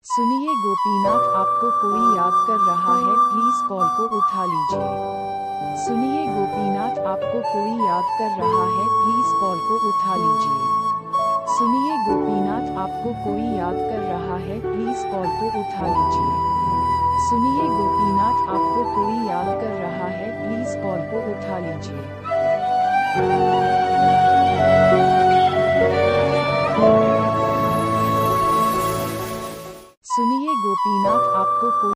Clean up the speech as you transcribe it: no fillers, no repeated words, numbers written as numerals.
सुनिए गोपीनाथ, आपको कोई याद कर रहा है, प्लीज कॉल को उठा लीजिए। सुनिए गोपीनाथ, आपको कोई याद कर रहा है, प्लीज कॉल को उठा लीजिए। सुनिए गोपीनाथ, आपको कोई याद कर रहा है, प्लीज कॉल को उठा लीजिए। सुनिए गोपीनाथ, आपको कोई याद कर रहा है, प्लीज कॉल को उठा लीजिए। सुनिए गोपीनाथ, आपको कोई